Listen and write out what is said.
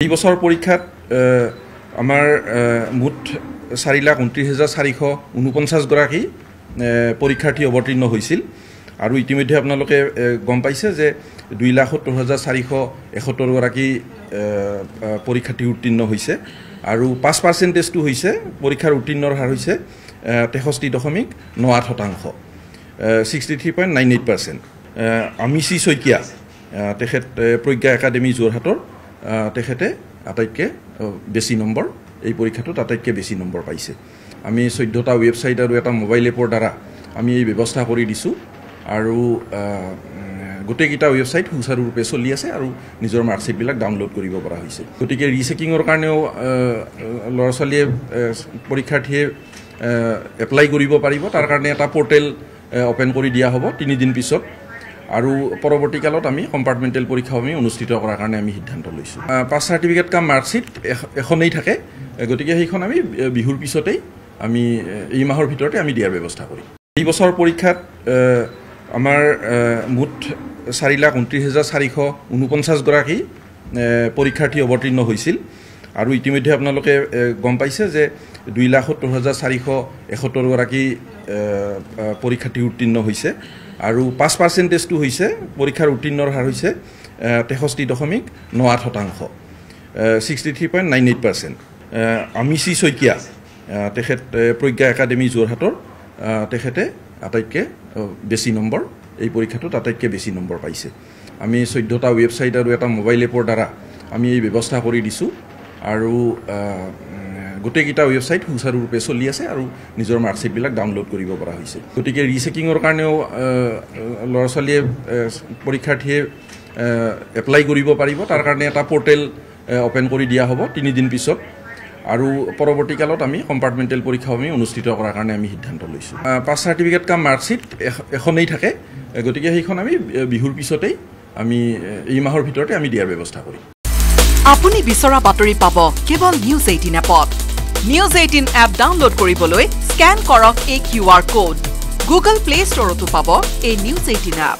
এই বছৰ পৰীক্ষাত আমাৰ মুঠ 4,29,449 গৰাকী পৰীক্ষাৰ্থী অৱতীৰ্ণ হৈছিল আৰু ইতিমধ্যে আপোনালোকে গম পাইছে যে 2,70,471 গৰাকী পৰীক্ষাৰ্থী উত্তীৰ্ণ হৈছে আৰু 5% হৈছে পৰীক্ষাৰ উত্তীৰ্ণৰ হাৰ হৈছে 63.98%, 63.98%। আমিচি শইকীয়া তেখেত প্ৰজ্ঞা একাডেমী যোৰহাটৰ তেখেতে আটাইতকৈ বেছি নম্বৰ এই পৰীক্ষাটোত আটাইতকৈ বেছি নম্বৰ পাইছে। আমি 14টা ৱেবছাইট আৰু এটা মোবাইল এপৰ দ্বাৰা আমি এই ব্যৱস্থা কৰি দিছোঁ আৰু গোটেইকেইটা ৱেবছাইট সুচাৰুৰূপে চলি আছে আৰু নিজৰ মাৰ্কশ্বিটবিলাক ডাউনলোড কৰিব পৰা হৈছে। গতিকে ৰিচেকিঙৰ কাৰণেও ল'ৰা ছোৱালীয়ে পৰীক্ষাৰ্থীয়ে এপ্লাই কৰিব পাৰিব। তাৰ কাৰণে এটা পৰ্টেল অপেন কৰি দিয়া হ'ব 3 দিন পিছত আৰু পৰৱৰ্তী কালত আমি কম্পাৰ্টমেণ্টেল পৰীক্ষাও আমি অনুষ্ঠিত কৰাৰ কাৰণে আমি সিদ্ধান্ত লৈছোঁ। পাছ চাৰ্টিফিকেট কাম মাৰ্কশ্বিট এখনেই থাকে, গতিকে সেইখন আমি বিহুৰ পিছতেই আমি এই মাহৰ ভিতৰতে আমি দিয়াৰ ব্যৱস্থা কৰিম। এই বছৰ পৰীক্ষাত আমাৰ মুঠ 4,29,449 গৰাকী পৰীক্ষাৰ্থী অৱতীৰ্ণ হৈছিল আৰু ইতিমধ্যে আপোনালোকে গম পাইছে যে 2,70,471 গৰাকী পৰীক্ষাৰ্থী উত্তীৰ্ণ হৈছে আৰু 5% হৈছে পৰীক্ষাৰ উত্তীৰ্ণৰ হাৰ হৈছে 63.98%, 63.98%। আমিচি শইকীয়া তেখেত প্ৰজ্ঞা একাডেমী যোৰহাটৰ তেখেতে আটাইতকৈ বেছি নম্বৰ এই পৰীক্ষাটোত আটাইতকৈ বেছি নম্বৰ পাইছে। আমি 14টা ৱেবছাইট আৰু এটা মোবাইল এপৰ দ্বাৰা আমি এই ব্যৱস্থা কৰি দিছোঁ আৰু গোটেইকেইটা ৱেবছাইট সুচাৰুৰূপে চলি আছে আৰু নিজৰ মাৰ্কশ্বিটবিলাক ডাউনলোড কৰিব পৰা হৈছে। গতিকে ৰিচেকিঙৰ কাৰণেও ল'ৰা ছোৱালীয়ে পৰীক্ষাৰ্থীয়ে এপ্লাই কৰিব পাৰিব। তাৰ কাৰণে এটা পৰ্টেল অপেন কৰি দিয়া হ'ব 3 দিন পিছত আৰু পৰৱৰ্তী কালত আমি কম্পাৰ্টমেণ্টেল পৰীক্ষাও আমি অনুষ্ঠিত কৰাৰ কাৰণে আমি সিদ্ধান্ত লৈছোঁ। পাছ চাৰ্টিফিকেট কাম মাৰ্কশ্বিট এখনেই থাকে, গতিকে সেইখন আমি বিহুৰ পিছতেই আমি এই মাহৰ ভিতৰতে আমি দিয়াৰ ব্যৱস্থা কৰিম। আপুনি বিচৰা বাতৰি পাব কেৱল নিউজ 18 এপত। নিউজ 18 এপ ডাউনলোড কৰিবলৈ স্কেন কৰক এই QR কোড। গুগল প্লে ষ্টৰতো পাব এই নিউজ 18 এপ।